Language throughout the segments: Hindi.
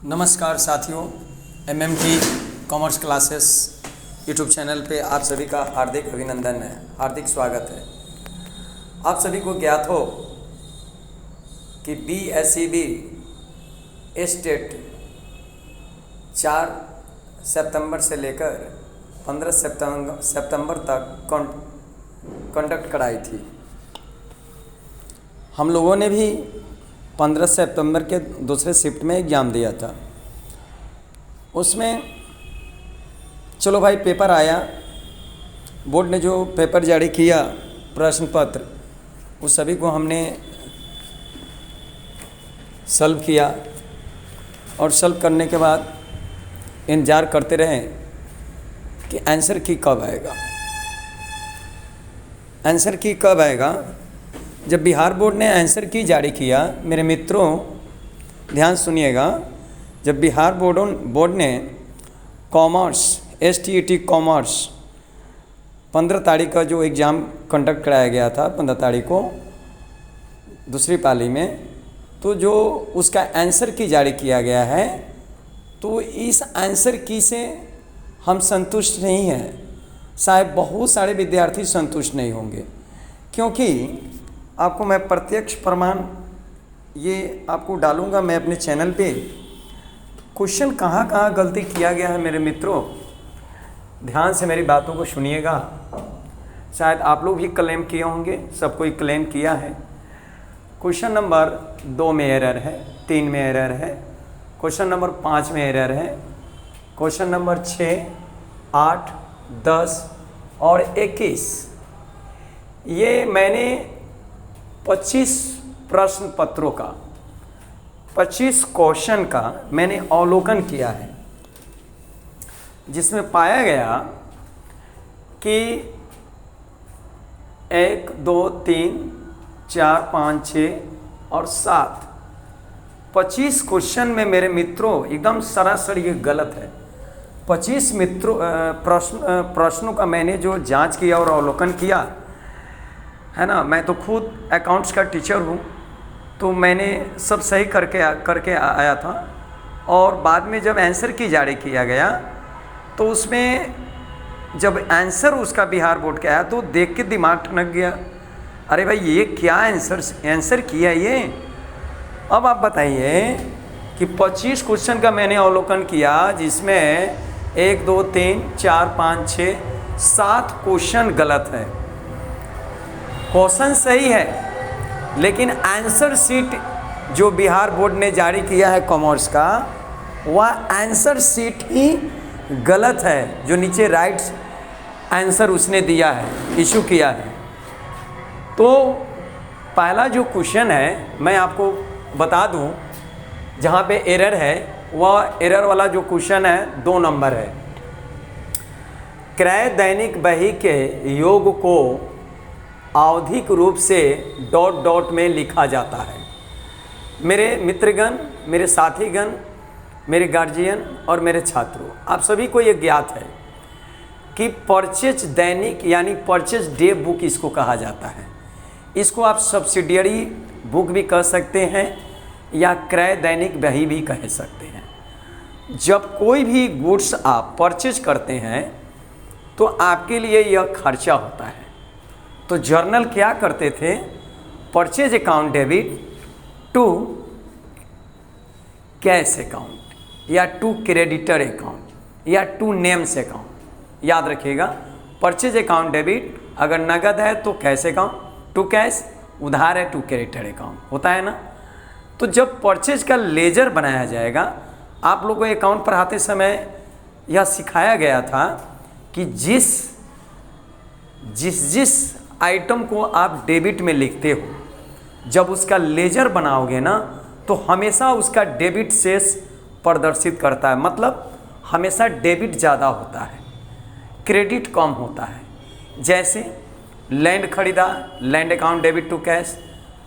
नमस्कार साथियों, MMT commerce classes YouTube channel पे आप सभी का हार्दिक अभिनंदन है, हार्दिक स्वागत है। आप सभी को ज्ञात हो कि BSEB स्टेट 4 सितंबर से लेकर 15 सितंबर तक कंडक्ट कराई थी। हम लोगों ने भी 15 सितंबर के दूसरे शिफ्ट में एग्ज़ाम दिया था। उसमें चलो भाई पेपर आया, बोर्ड ने जो पेपर जारी किया प्रश्न पत्र, उस सभी को हमने सॉल्व किया और सॉल्व करने के बाद इंतज़ार करते रहे कि आंसर की कब आएगा। आंसर की कब आएगा? जब बिहार बोर्ड ने आंसर की जारी किया, मेरे मित्रों ध्यान सुनिएगा, जब बिहार बोर्ड ने कॉमर्स STET कॉमर्स 15 तारीख का जो एग्ज़ाम कंडक्ट कराया गया था 15 तारीख को दूसरी पाली में, तो जो उसका आंसर की जारी किया गया है, तो इस आंसर की से हम संतुष्ट नहीं हैं। शायद बहुत सारे विद्यार्थी संतुष्ट नहीं होंगे, क्योंकि आपको मैं प्रत्यक्ष प्रमाण ये आपको डालूंगा मैं अपने चैनल पे। क्वेश्चन कहाँ कहाँ गलती किया गया है मेरे मित्रों, ध्यान से मेरी बातों को सुनिएगा। शायद आप लोग भी क्लेम किए होंगे, सब कोई क्लेम किया है। क्वेश्चन नंबर 2 में एरर है, 3 में एरर है, क्वेश्चन नंबर 5 में एरर है, क्वेश्चन नंबर 6, 8, 10 और 21। ये मैंने 25 प्रश्न पत्रों का 25 क्वेश्चन का मैंने अवलोकन किया है, जिसमें पाया गया कि 1, 2, 3, 4, 5, 6 और 7 25 क्वेश्चन में मेरे मित्रों एकदम सरासर ये गलत है। 25 प्रश्नों का मैंने जो जांच किया और अवलोकन किया है ना, मैं तो खुद अकाउंट्स का टीचर हूँ, तो मैंने सब सही करके आया था। और बाद में जब आंसर की जारी किया गया, तो उसमें जब आंसर उसका बिहार बोर्ड का आया, तो देख के दिमाग ठनक गया, अरे भाई ये क्या आंसर किया ये। अब आप बताइए कि 25 क्वेश्चन का मैंने अवलोकन किया, जिसमें 1, 2, 3, 4, 5, 6, 7 क्वेश्चन गलत है। क्वेश्चन सही है, लेकिन आंसर शीट जो बिहार बोर्ड ने जारी किया है कॉमर्स का, वह आंसर शीट ही गलत है। जो नीचे राइट आंसर उसने दिया है, इशू किया है। तो पहला जो क्वेश्चन है मैं आपको बता दूं, जहाँ पे एरर है, वह एरर वाला जो क्वेश्चन है 2 नंबर है। क्रय दैनिक बही के योग को आवधिक रूप से डॉट डॉट में लिखा जाता है। मेरे मित्रगण, मेरे साथीगण, मेरे गार्जियन और मेरे छात्रों, आप सभी को ये ज्ञात है कि परचेज दैनिक यानी परचेज डे बुक इसको कहा जाता है। इसको आप सब्सिडियरी बुक भी कह सकते हैं या क्रय दैनिक बही भी कह सकते हैं। जब कोई भी गुड्स आप परचेज करते हैं, तो आपके लिए यह खर्चा होता है। तो जर्नल क्या करते थे, purchase account debit to cash account या टू क्रेडिटर अकाउंट या टू नेम्स अकाउंट। याद रखिएगा, परचेज अकाउंट डेबिट अगर नगद है तो कैश अकाउंट, टू कैश उधार है टू क्रेडिटर अकाउंट, होता है ना। तो जब परचेज का लेजर बनाया जाएगा, आप लोगों को अकाउंट पढ़ाते समय यह सिखाया गया था कि जिस आइटम को आप डेबिट में लिखते हो, जब उसका लेजर बनाओगे ना, तो हमेशा उसका डेबिट शेष प्रदर्शित करता है। मतलब हमेशा डेबिट ज़्यादा होता है, क्रेडिट कम होता है। जैसे लैंड खरीदा, land account debit to cash,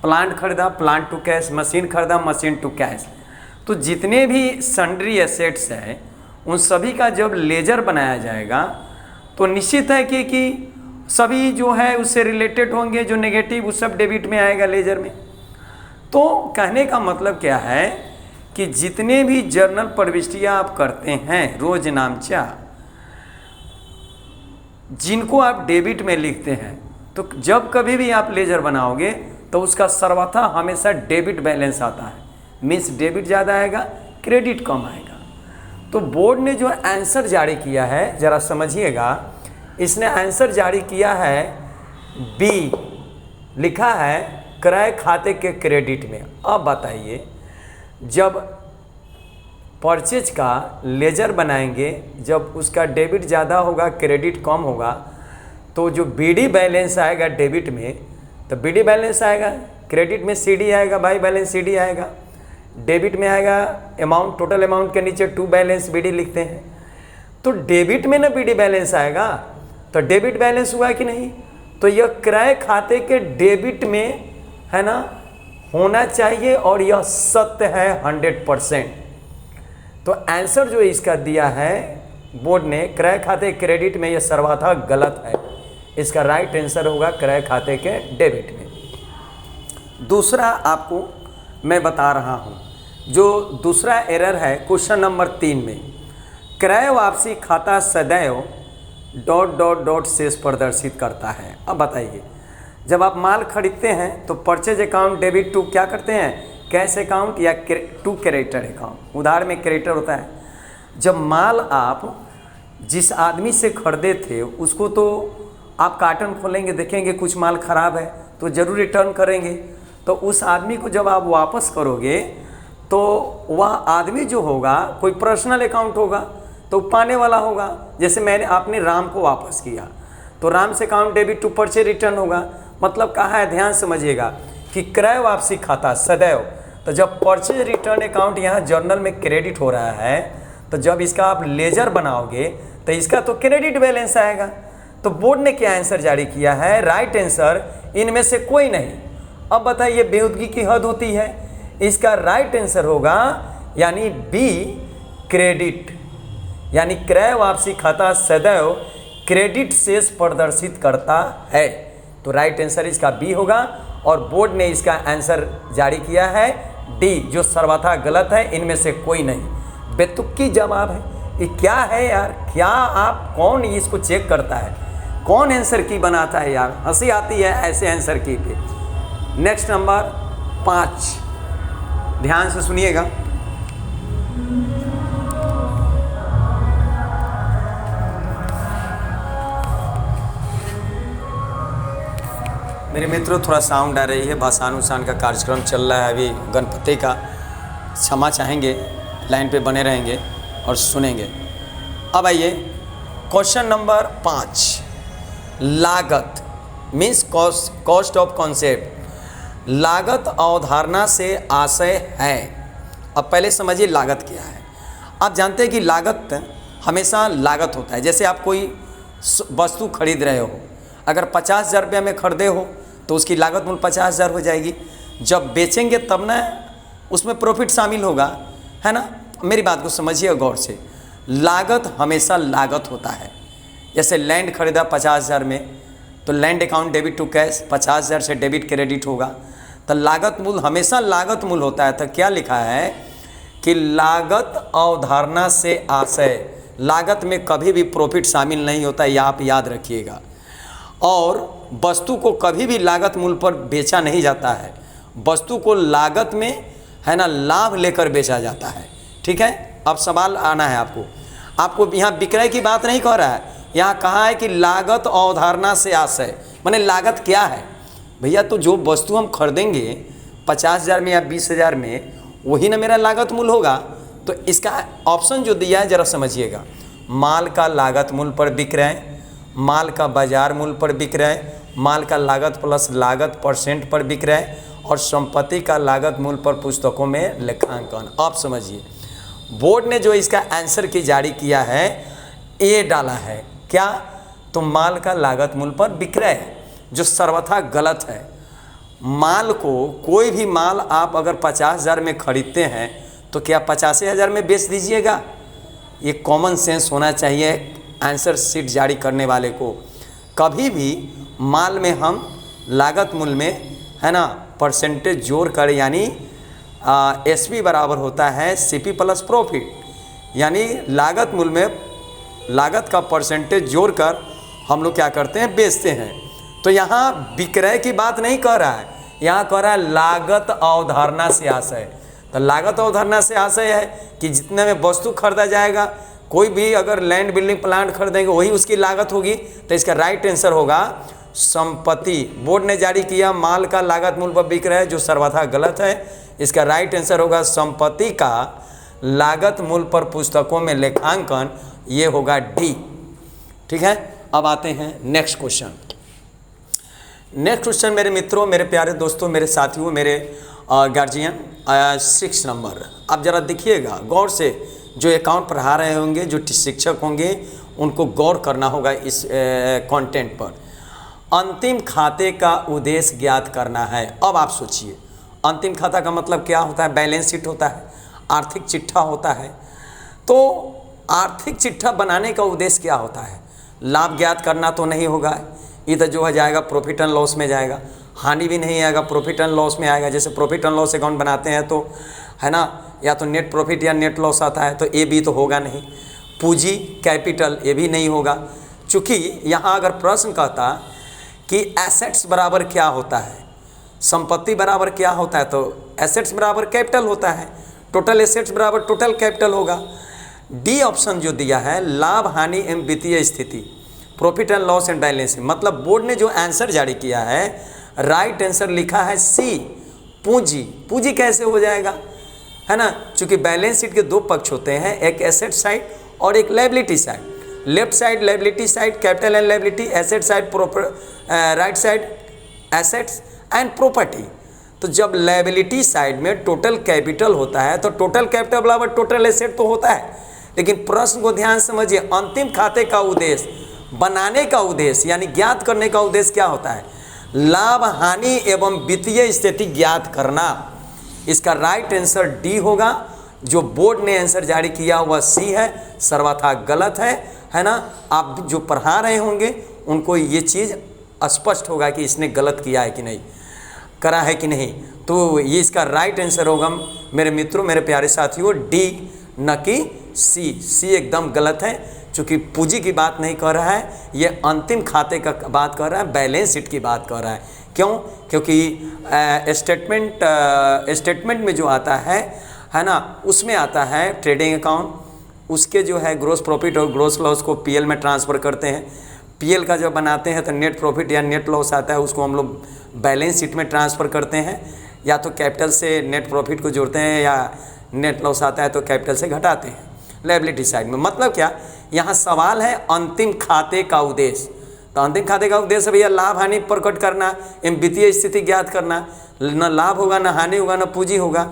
plant खरीदा, प्लांट टू कैश, मशीन खरीदा, मशीन टू कैश। तो जितने भी सन्ड्री एसेट्स हैं, उन सभी का जब लेजर बनाया जाएगा, तो निश्चित है कि सभी जो है उससे रिलेटेड होंगे, जो नेगेटिव वो सब डेबिट में आएगा लेजर में। तो कहने का मतलब क्या है कि जितने भी जर्नल प्रविष्टियाँ आप करते हैं रोज नामचा, जिनको आप डेबिट में लिखते हैं, तो जब कभी भी आप लेजर बनाओगे तो उसका सर्वथा हमेशा डेबिट बैलेंस आता है। मीन्स डेबिट ज़्यादा आएगा, क्रेडिट कम आएगा। तो बोर्ड ने जो आंसर जारी किया है ज़रा समझिएगा, इसने आंसर जारी किया है बी, लिखा है क्रय खाते के क्रेडिट में। अब बताइए, जब परचेज का लेजर बनाएंगे, जब उसका डेबिट ज़्यादा होगा क्रेडिट कम होगा, तो जो बीडी बैलेंस आएगा डेबिट में, तो बीडी बैलेंस आएगा, क्रेडिट में सीडी आएगा, बाई बैलेंस सीडी आएगा, डेबिट में आएगा अमाउंट, टोटल अमाउंट के नीचे टू बैलेंस बीडी लिखते हैं। तो डेबिट में ना बीडी बैलेंस आएगा, तो डेबिट बैलेंस हुआ कि नहीं? तो यह क्रय खाते के डेबिट में है ना होना चाहिए, और यह सत्य है 100%। तो आंसर जो इसका दिया है बोर्ड ने क्रय खाते क्रेडिट में, यह सर्वथा गलत है। इसका राइट आंसर होगा क्रय खाते के डेबिट में। दूसरा आपको मैं बता रहा हूँ, जो दूसरा एरर है क्वेश्चन नंबर 3 में, क्रय वापसी खाता सदैव ... शेष प्रदर्शित करता है। अब बताइए, जब आप माल खरीदते हैं तो परचेज अकाउंट डेबिट टू क्या करते हैं, कैश अकाउंट या टू क्रेडिटर अकाउंट, उधार में क्रेडिटर होता है। जब माल आप जिस आदमी से खरीदे थे उसको, तो आप कार्टन खोलेंगे, देखेंगे कुछ माल ख़राब है तो ज़रूर रिटर्न करेंगे। तो उस आदमी को जब आप वापस करोगे तो वह आदमी जो होगा कोई पर्सनल अकाउंट होगा, तो पाने वाला होगा। जैसे आपने राम को वापस किया तो राम से account debit to purchase return होगा। मतलब कहा है, ध्यान समझिएगा कि क्रय वापसी खाता सदैव, तो जब परचेज रिटर्न अकाउंट यहाँ जर्नल में क्रेडिट हो रहा है, तो जब इसका आप लेजर बनाओगे तो इसका तो क्रेडिट बैलेंस आएगा। तो बोर्ड ने क्या आंसर जारी किया है, राइट आंसर इनमें से कोई नहीं। अब बताइए, बेहूदगी की हद होती है। इसका राइट आंसर होगा यानी बी, क्रेडिट, यानी क्रय वापसी खाता सदैव क्रेडिट शेष प्रदर्शित करता है। तो राइट आंसर इसका बी होगा, और बोर्ड ने इसका आंसर जारी किया है डी, जो सर्वथा गलत है, इनमें से कोई नहीं। बेतुकी जवाब है। ये क्या है यार, क्या आप कौन इसको चेक करता है, कौन आंसर की बनाता है यार, हंसी आती है ऐसे आंसर की पे। नेक्स्ट नंबर 5, ध्यान से सुनिएगा। मेरे मित्रों, थोड़ा साउंड आ रही है, भाषानुशान का कार्यक्रम चल रहा है अभी गणपति का, क्षमा चाहेंगे, लाइन पे बने रहेंगे और सुनेंगे। अब आइए क्वेश्चन नंबर 5, लागत मीन्स कॉस्ट ऑफ कॉन्सेप्ट, लागत अवधारणा से आशय है। अब पहले समझिए लागत क्या है। आप जानते हैं कि लागत हमेशा लागत होता है। जैसे आप कोई वस्तु खरीद रहे हो, अगर 50,000 रुपये में खरीदे हो तो उसकी लागत मूल्य 50,000 हो जाएगी। जब बेचेंगे तब ना उसमें प्रॉफिट शामिल होगा, है ना। मेरी बात को समझिए गौर से, लागत हमेशा लागत होता है। जैसे लैंड खरीदा 50,000 में, तो land account debit to cash, 50,000 से डेबिट क्रेडिट होगा, तो लागत मूल्य हमेशा लागत मूल्य होता है। तो क्या लिखा है कि लागत अवधारणा से आशय, लागत में कभी भी प्रॉफिट शामिल नहीं होता, यह आप याद रखिएगा। और वस्तु को कभी भी लागत मूल्य पर बेचा नहीं जाता है, वस्तु को लागत में है ना लाभ लेकर बेचा जाता है। ठीक है, अब सवाल आना है आपको यहाँ विक्रय की बात नहीं कह रहा है, यहाँ कहा है कि लागत अवधारणा से आशय, माने लागत क्या है भैया। तो जो वस्तु हम खरीदेंगे 50,000 में या 20,000 में, वही ना मेरा लागत मूल्य होगा। तो इसका ऑप्शन जो दिया है जरा समझिएगा, माल का लागत मूल्य पर विक्रय, माल का बाजार मूल्य पर विक्रय, माल का लागत प्लस लागत परसेंट पर विक्रय, और संपत्ति का लागत मूल्य पर पुस्तकों में लेखांकन। आप समझिए, बोर्ड ने जो इसका आंसर की जारी किया है ए डाला है, क्या, तो माल का लागत मूल्य पर विक्रय, जो सर्वथा गलत है। माल को, कोई भी माल आप अगर 50,000 में खरीदते हैं तो क्या 85,000 में बेच दीजिएगा? ये कॉमन सेंस होना चाहिए आंसर शीट जारी करने वाले को। कभी भी माल में हम लागत मूल्य में है ना परसेंटेज जोड़ कर, यानी एसपी बराबर होता है सीपी प्लस प्रॉफिट, यानी लागत मूल्य में लागत का परसेंटेज जोड़कर हम लोग क्या करते हैं, बेचते हैं। तो यहाँ विक्रय की बात नहीं कह रहा है, यहाँ कह रहा है लागत अवधारणा से आशय। तो लागत अवधारणा से आशय है कि जितने में वस्तु खरीदा जाएगा, कोई भी अगर लैंड बिल्डिंग प्लांट खरीदेंगे वही उसकी लागत होगी। तो इसका राइट आंसर होगा संपत्ति। बोर्ड ने जारी किया माल का लागत मूल्य पर बिक रहा है, जो सर्वथा गलत है। इसका राइट आंसर होगा संपत्ति का लागत मूल्य पर पुस्तकों में लेखांकन, ये होगा डी। ठीक है, अब आते हैं नेक्स्ट क्वेश्चन। नेक्स्ट क्वेश्चन मेरे मित्रों, मेरे प्यारे दोस्तों, मेरे साथियों, मेरे गार्जियन, 6 नंबर। अब जरा देखिएगा गौर से, जो अकाउंट पढ़ा रहे होंगे, जो शिक्षक होंगे, उनको गौर करना होगा इस कंटेंट पर। अंतिम खाते का उद्देश्य ज्ञात करना है। अब आप सोचिए, अंतिम खाता का मतलब क्या होता है? बैलेंस शीट होता है, आर्थिक चिट्ठा होता है। तो आर्थिक चिट्ठा बनाने का उद्देश्य क्या होता है? लाभ ज्ञात करना तो नहीं होगा, इधर जो है जाएगा प्रॉफिट एंड लॉस में जाएगा, हानि भी नहीं आएगा, प्रॉफिट एंड लॉस में आएगा। जैसे प्रॉफिट एंड लॉस अकाउंट बनाते हैं तो है ना, या तो नेट प्रॉफिट या नेट लॉस आता है, तो ए बी तो होगा नहीं। पूंजी कैपिटल ये भी नहीं होगा, चूँकि यहाँ अगर प्रश्न कहता कि एसेट्स बराबर क्या होता है, संपत्ति बराबर क्या होता है, तो एसेट्स बराबर कैपिटल होता है, टोटल एसेट्स बराबर टोटल कैपिटल होगा। डी ऑप्शन जो दिया है लाभ हानि एवं वित्तीय स्थिति, profit and loss and balance, मतलब बोर्ड ने जो आंसर जारी किया है, राइट आंसर लिखा है सी पूंजी। पूंजी कैसे हो जाएगा, है ना, क्योंकि बैलेंस शीट के दो पक्ष होते हैं, एक एसेट साइड और एक liability side. Left side liability side capital and liability, asset side right side assets and property. तो जब लायबिलिटी साइड में टोटल कैपिटल होता है तो टोटल कैपिटल बराबर टोटल एसेट तो होता है, लेकिन प्रश्न को ध्यान समझिए, अंतिम खाते का उद्देश्य बनाने का उद्देश्य यानी ज्ञात करने का उद्देश्य क्या होता है? लाभ हानि एवं वित्तीय स्थिति ज्ञात करना। इसका राइट आंसर डी होगा। जो बोर्ड ने आंसर जारी किया वह सी है, सर्वथा गलत है ना। आप जो पढ़ा रहे होंगे उनको ये चीज़ स्पष्ट होगा कि इसने गलत किया है कि नहीं, करा है कि नहीं। तो ये इसका राइट आंसर होगा मेरे मित्रों, मेरे प्यारे साथियों, डी, न कि सी। सी एकदम गलत है, चूँकि पूंजी की बात नहीं कर रहा है, ये अंतिम खाते का बात कर रहा है, बैलेंस शीट की बात कर रहा है। क्यों? क्योंकि स्टेटमेंट में जो आता है ना, उसमें आता है ट्रेडिंग अकाउंट, उसके जो है ग्रोस प्रॉफिट और ग्रोस लॉस को पीएल में ट्रांसफ़र करते हैं। पीएल का जब बनाते हैं तो नेट प्रॉफिट या नेट लॉस आता है, उसको हम लोग बैलेंस शीट में ट्रांसफ़र करते हैं, या तो कैपिटल से नेट प्रॉफिट को जोड़ते हैं, या नेट लॉस आता है तो कैपिटल से घटाते हैं लायबिलिटी साइड में। मतलब क्या, यहाँ सवाल है अंतिम खाते का उद्देश्य। तो अंतिम खाते का उद्देश्य भैया लाभ हानि प्रकट करना एवं वित्तीय स्थिति ज्ञात करना। न लाभ होगा, न हानि होगा, न पूंजी होगा।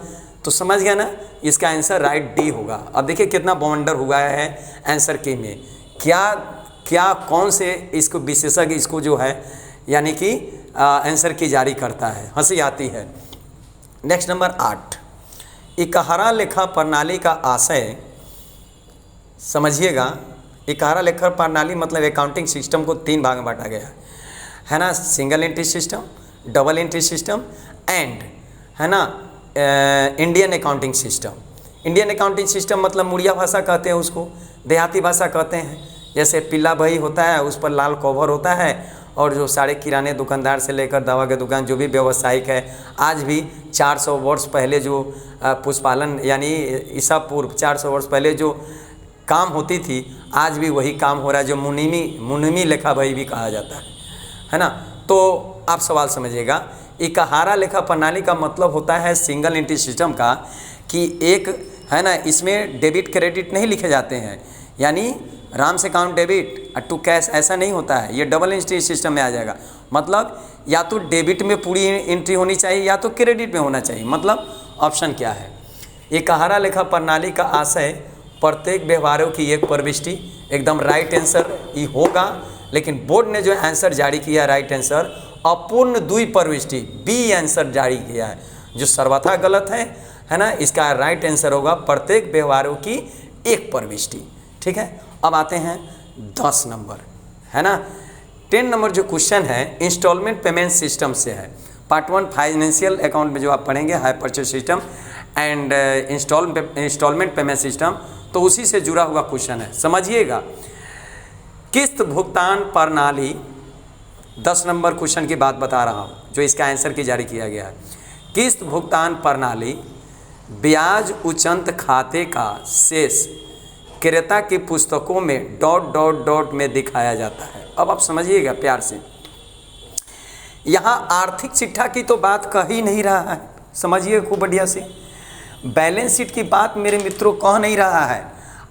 तो समझ गया ना, इसका आंसर राइट डी होगा। अब देखिए कितना वंडर हुआ है आंसर के में, क्या कौन से इसको विशेषज्ञ इसको जो है यानी कि आंसर की जारी करता है, हंसी आती है। नेक्स्ट नंबर 8, इकहारा लेखा प्रणाली का आशय समझिएगा। इकहारा लेखा प्रणाली मतलब अकाउंटिंग सिस्टम को 3 भाग में बांटा गया है ना, single entry system, double entry system and है ना Indian accounting system. Indian accounting system मतलब मुड़िया भाषा कहते हैं उसको, देहाती भाषा कहते हैं। जैसे पिल्ला बही होता है, उस पर लाल कवर होता है, और जो सारे किराने दुकानदार से लेकर दवा के दुकान जो भी व्यावसायिक है, आज भी 400 वर्ष पहले जो पुष्पालन यानी ईसा पूर्व 400 वर्ष पहले जो काम होती थी, आज भी वही काम हो रहा है, जो मुनिमी लेखा बही भी कहा जाता है ना। तो आप सवाल समझिएगा, इकहारा लेखा प्रणाली का मतलब होता है सिंगल एंट्री सिस्टम का, कि एक है ना, इसमें डेबिट क्रेडिट नहीं लिखे जाते हैं, यानी राम से अकाउंट डेबिट टू कैश ऐसा नहीं होता है। ये डबल एंट्री सिस्टम में आ जाएगा। मतलब या तो डेबिट में पूरी एंट्री होनी चाहिए या तो क्रेडिट में होना चाहिए। मतलब ऑप्शन क्या है? इकहारा लेखा प्रणाली का आशय प्रत्येक व्यवहारों की एक प्रविष्टि, एकदम राइट आंसर ही होगा। लेकिन बोर्ड ने जो आंसर जारी किया राइट आंसर अपूर्ण द्वि प्रविष्टि, बी आंसर जारी किया है, जो सर्वथा गलत है ना। इसका राइट आंसर होगा प्रत्येक व्यवहारों की एक प्रविष्टि। ठीक है, अब आते हैं 10 नंबर, है ना। 10 नंबर जो क्वेश्चन है इंस्टॉलमेंट पेमेंट सिस्टम से है। पार्ट 1 फाइनेंशियल अकाउंट में जो आप पढ़ेंगे hire purchase system and instalment payment system, तो उसी से जुड़ा हुआ क्वेश्चन है, समझिएगा। किस्त भुगतान प्रणाली, 10 नंबर क्वेश्चन की बात बता रहा हूँ जो इसका आंसर की जारी किया गया है। किस्त भुगतान प्रणाली ब्याज उचंत खाते का शेष क्रेता की पुस्तकों में डॉट डॉट डॉट में दिखाया जाता है। अब आप समझिएगा प्यार से, यहाँ आर्थिक चिट्ठा की तो बात कह ही नहीं रहा है, समझिए खूब बढ़िया से। बैलेंस शीट की बात मेरे मित्रों कह नहीं रहा है।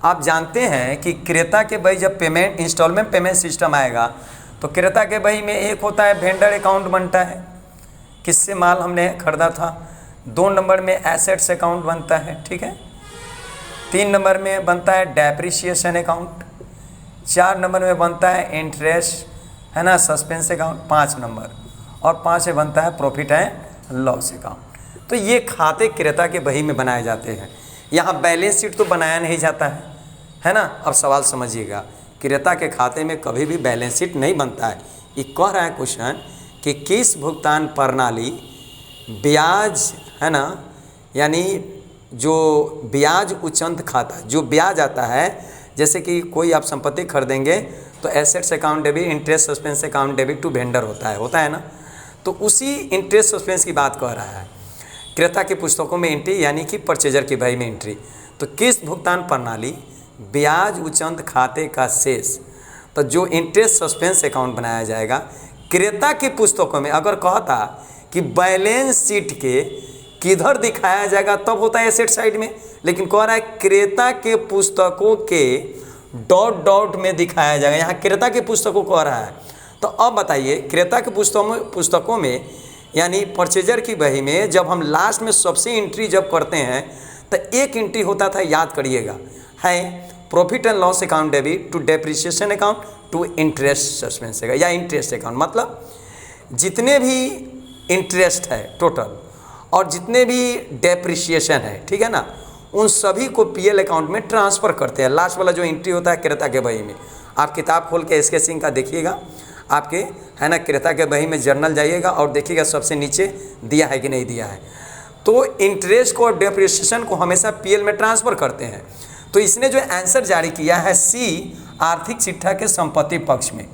आप जानते हैं कि क्रेता के बही जब पेमेंट इंस्टॉलमेंट पेमेंट सिस्टम आएगा तो क्रेता के बही में एक होता है वेंडर अकाउंट बनता है, किससे माल हमने खरीदा था। 2 नंबर में एसेट्स अकाउंट बनता है, ठीक है। 3 नंबर में बनता है डेप्रिसिएशन अकाउंट। 4 नंबर में बनता है इंटरेस्ट, है ना, सस्पेंस अकाउंट 5 नंबर, और 5 में बनता है प्रॉफिट एंड लॉस अकाउंट। तो ये खाते क्रेता के बही में बनाए जाते हैं। यहाँ बैलेंस शीट तो बनाया नहीं जाता है ना। अब सवाल समझिएगा, क्रेता के खाते में कभी भी बैलेंस शीट नहीं बनता है। ये कह रहा है क्वेश्चन कि किस भुगतान प्रणाली ब्याज, है ना, यानी जो ब्याज उचंत खाता, जो ब्याज आता है, जैसे कि कोई आप संपत्ति खरीदेंगे तो assets account debit, interest suspense account debit to vendor होता है ना। तो उसी इंटरेस्ट सस्पेंस की बात कह रहा है। क्रेता की पुस्तकों में एंट्री यानी कि परचेजर की बही में एंट्री। तो किस भुगतान प्रणाली ब्याज उचंत खाते का शेष, तो जो इंटरेस्ट सस्पेंस अकाउंट बनाया जाएगा क्रेता की पुस्तकों में। अगर कहता कि बैलेंस शीट के किधर दिखाया जाएगा तब होता है एसेट साइड में, लेकिन कह रहा है क्रेता के पुस्तकों के डॉट डॉट में दिखाया जाएगा। यहाँ क्रेता की पुस्तकों कह रहा है। तो अब बताइए, क्रेता के पुस्तकों में यानी परचेजर की बही में जब हम लास्ट में सबसे एंट्री जब करते हैं तो एक एंट्री होता था, याद करिएगा, है profit and loss account debit to depreciation account to interest suspense या इंटरेस्ट अकाउंट। मतलब जितने भी इंटरेस्ट है टोटल और जितने भी डेप्रिसिएशन है, ठीक है ना, उन सभी को पीएल अकाउंट में ट्रांसफ़र करते हैं। लास्ट वाला जो एंट्री होता है क्रेता के बही में। आप किताब खोल के स्केचिंग का देखिएगा आपके, है ना, क्रेता के बही में जर्नल जाइएगा और देखिएगा सबसे नीचे दिया है कि नहीं दिया है। तो इंटरेस्ट को और डेप्रिसिएशन को हमेशा पीएल में ट्रांसफ़र करते हैं। तो इसने जो आंसर जारी किया है सी, आर्थिक चिट्ठा के संपत्ति पक्ष में।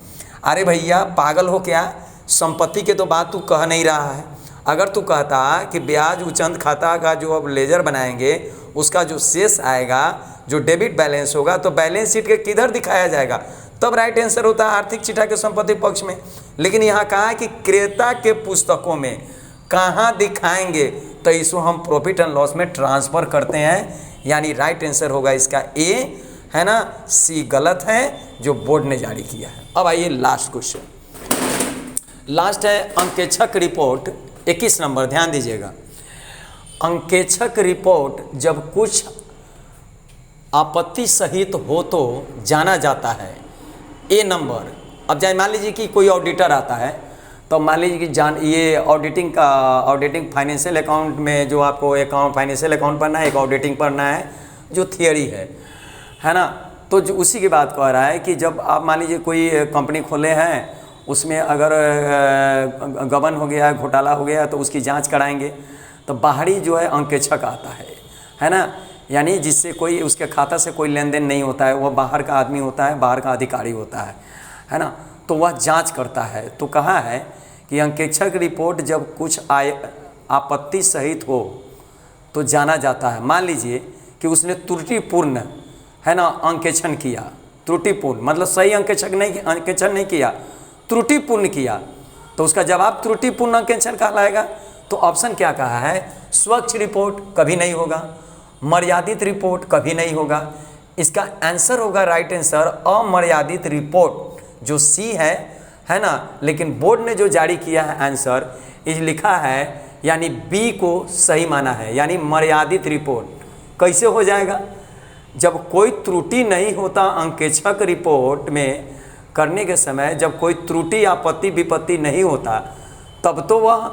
अरे भैया पागल हो क्या, संपत्ति के तो बात तू कह नहीं रहा है। अगर तू कहता कि ब्याज उचंत खाता का जो अब लेजर बनाएंगे उसका जो शेष आएगा, जो डेबिट बैलेंस होगा, तो बैलेंस शीट के किधर दिखाया जाएगा, तब राइट आंसर होता है आर्थिक चिट्ठा के संपत्ति पक्ष में। लेकिन यहाँ कहा है कि क्रेता के पुस्तकों में कहाँ दिखाएंगे, तो इसको हम प्रॉफिट एंड लॉस में ट्रांसफ़र करते हैं। यानी राइट आंसर होगा इसका ए, है ना, सी गलत है जो बोर्ड ने जारी किया है। अब आइए लास्ट क्वेश्चन, लास्ट है अंकेक्षक रिपोर्ट 21 नंबर, ध्यान दीजिएगा। अंकेक्षक रिपोर्ट जब कुछ आपत्ति सहित हो तो जाना जाता है। ए नंबर, अब जाए मान लीजिए कि कोई ऑडिटर आता है, तो मान लीजिए कि ये ऑडिटिंग फाइनेंशियल अकाउंट में जो आपको अकाउंट फाइनेंशियल अकाउंट पढ़ना है, एक ऑडिटिंग पढ़ना है जो थियरी है ना। तो जो उसी की बात कह रहा है कि जब आप मान लीजिए कोई कंपनी खोले हैं, उसमें अगर गबन हो गया है, घोटाला हो गया है, तो उसकी जांच कराएंगे। तो बाहरी जो है अंकेक्षक आता है ना, यानी जिससे कोई उसके खाता से कोई लेन देन नहीं होता है, वह बाहर का आदमी होता है, बाहर का अधिकारी होता है ना। तो वह जांच करता है। तो कहा है कि अंकेक्षक रिपोर्ट जब कुछ आपत्ति सहित हो तो जाना जाता है। मान लीजिए कि उसने त्रुटिपूर्ण, है ना, अंकेक्षण किया, त्रुटिपूर्ण मतलब सही अंकेक्षण नहीं किया, त्रुटिपूर्ण किया, तो उसका जवाब त्रुटिपूर्ण अंकेक्षण कहलाएगा। तो ऑप्शन क्या कहा है, स्वच्छ रिपोर्ट कभी नहीं होगा, मर्यादित रिपोर्ट कभी नहीं होगा। इसका आंसर होगा राइट आंसर अमर्यादित रिपोर्ट, जो सी है ना। लेकिन बोर्ड ने जो जारी किया है आंसर इस लिखा है, यानी बी को सही माना है, यानी मर्यादित रिपोर्ट। कैसे हो जाएगा, जब कोई त्रुटि नहीं होता अंकेक्षक रिपोर्ट में करने के समय, जब कोई त्रुटि आपत्ति विपत्ति नहीं होता, तब तो वह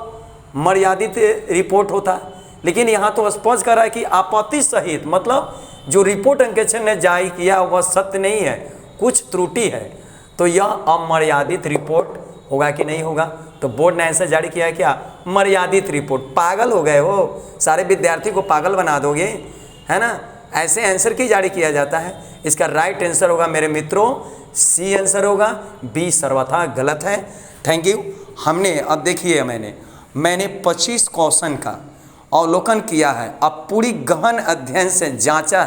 मर्यादित रिपोर्ट होता। लेकिन यहाँ तो स्पष्ट कर रहा है कि आपत्ति सहित, मतलब जो रिपोर्ट अंकेक्षक ने जारी किया वह सत्य नहीं है, कुछ त्रुटि है, तो यह अमर्यादित रिपोर्ट होगा कि नहीं होगा। तो बोर्ड ने आंसर जारी किया है क्या, मर्यादित रिपोर्ट। पागल हो गए हो, सारे विद्यार्थी को पागल बना दोगे, है ना। ऐसे आंसर की जारी किया जाता है। इसका राइट आंसर होगा मेरे मित्रों सी आंसर होगा, बी सर्वथा गलत है। Thank you. हमने अब देखिए मैंने 25 क्वेश्चन का अवलोकन किया है, अब पूरी गहन अध्ययन से जांचा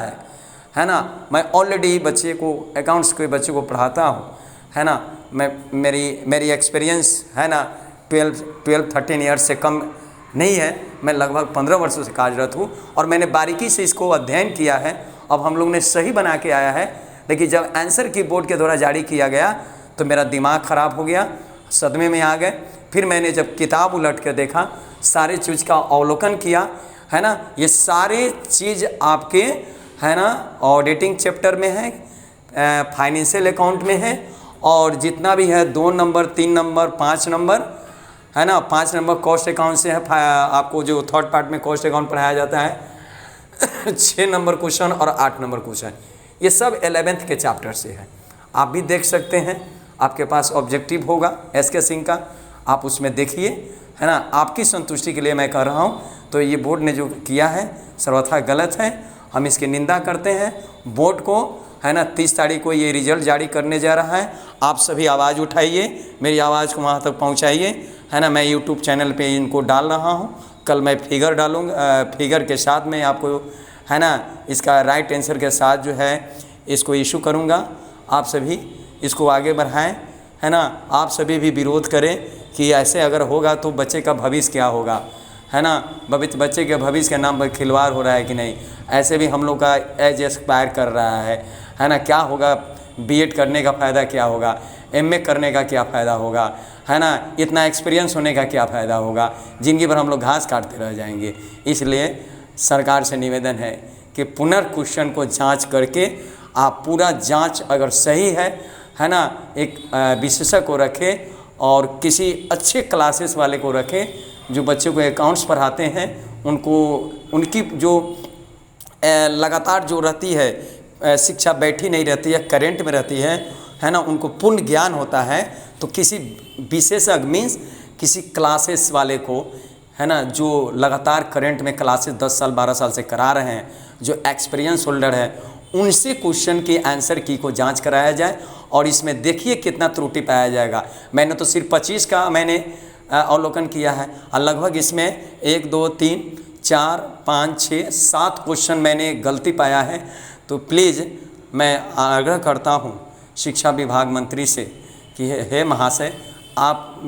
है ना। मैं ऑलरेडी बच्चे को अकाउंट्स के बच्चे को पढ़ाता हूँ, है ना। मेरी एक्सपीरियंस है ना 12-13 ईयर्स से कम नहीं है, मैं लगभग 15 वर्षों से कार्यरत हूँ और मैंने बारीकी से इसको अध्ययन किया है। अब हम लोग ने सही बना के आया है, लेकिन जब आंसर की बोर्ड के द्वारा जारी किया गया तो मेरा दिमाग ख़राब हो गया, सदमे में आ गए। फिर मैंने जब किताब उलट कर देखा, सारे चीज़ का अवलोकन किया, है ना। ये सारे चीज़ आपके है ना ऑडिटिंग चैप्टर में है, फाइनेंशियल अकाउंट में है, और जितना भी है 2 नंबर 3 नंबर 5 नंबर है ना, 5 नंबर कॉस्ट अकाउंट से है। आपको जो थर्ड पार्ट में कॉस्ट अकाउंट पढ़ाया जाता है 6 नंबर क्वेश्चन और 8 नंबर क्वेश्चन, ये सब 11th के चैप्टर से है। आप भी देख सकते हैं, आपके पास ऑब्जेक्टिव होगा SK सिंह का, आप उसमें देखिए, है ना। आपकी संतुष्टि के लिए मैं कह रहा हूँ। तो ये बोर्ड ने जो किया है सर्वथा गलत है, हम इसकी निंदा करते हैं। बोर्ड को है ना 30 तारीख को ये रिजल्ट जारी करने जा रहा है। आप सभी आवाज़ उठाइए, मेरी आवाज़ को वहाँ तक पहुँचाइए, है ना। मैं YouTube चैनल पे इनको डाल रहा हूँ, कल मैं फिगर डालूँगा, फिगर के साथ में आपको है ना इसका राइट आंसर के साथ जो है इसको इशू करूँगा। आप सभी इसको आगे बढ़ाएं, है ना। आप सभी भी विरोध करें कि ऐसे अगर होगा तो बच्चे का भविष्य क्या होगा, है ना। बच्चे के भविष्य के नाम पर खिलवाड़ हो रहा है कि नहीं। ऐसे भी हम लोग का एज एक्सपायर कर रहा है ना। क्या होगा, B.Ed करने का फ़ायदा क्या होगा, M.A करने का क्या फ़ायदा होगा, है ना। इतना एक्सपीरियंस होने का क्या फ़ायदा होगा, ज़िंदगी भर हम लोग घास काटते रह जाएंगे। इसलिए सरकार से निवेदन है कि पुनर्क्वेश्चन को जांच करके आप पूरा जांच अगर सही है ना, एक विशेषज्ञ को रखें और किसी अच्छे क्लासेस वाले को रखें जो बच्चों को अकाउंट्स पढ़ाते हैं। उनकी जो लगातार जो रहती है शिक्षा बैठी नहीं रहती है, करेंट में रहती है ना। उनको पूर्ण ज्ञान होता है, तो किसी विशेषज्ञ मीन्स किसी क्लासेस वाले को, है ना, जो लगातार करंट में क्लासेस 10 साल 12 साल से करा रहे हैं, जो एक्सपीरियंस होल्डर है, उनसे क्वेश्चन के आंसर की को जांच कराया जाए और इसमें देखिए कितना त्रुटि पाया जाएगा। मैंने तो सिर्फ 25 का मैंने अवलोकन किया है और लगभग इसमें 1 2 3 4 5 6 7 क्वेश्चन मैंने गलती पाया है। तो प्लीज़ मैं आग्रह करता हूँ शिक्षा विभाग मंत्री से कि हे महाशय, आप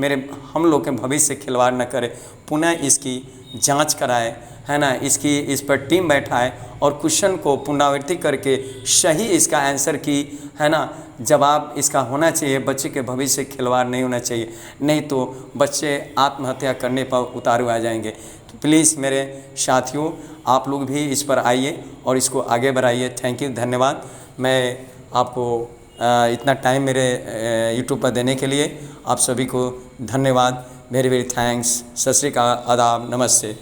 हम लोग के भविष्य से खिलवाड़ न करें, पुनः इसकी जांच कराएं, है ना। इस पर टीम बैठाए और क्वेश्चन को पुनरावृत्ति करके सही इसका आंसर की, है ना, जवाब इसका होना चाहिए। बच्चे के भविष्य से खिलवाड़ नहीं होना चाहिए, नहीं तो बच्चे आत्महत्या करने पर उतारू आ जाएंगे। तो प्लीज़ मेरे साथियों, आप लोग भी इस पर आइए और इसको आगे बढ़ाइए। थैंक यू, धन्यवाद। मैं आपको इतना टाइम मेरे YouTube पर देने के लिए आप सभी को धन्यवाद। Very very thanks. सत श्री अकाल, आदाब, नमस्ते।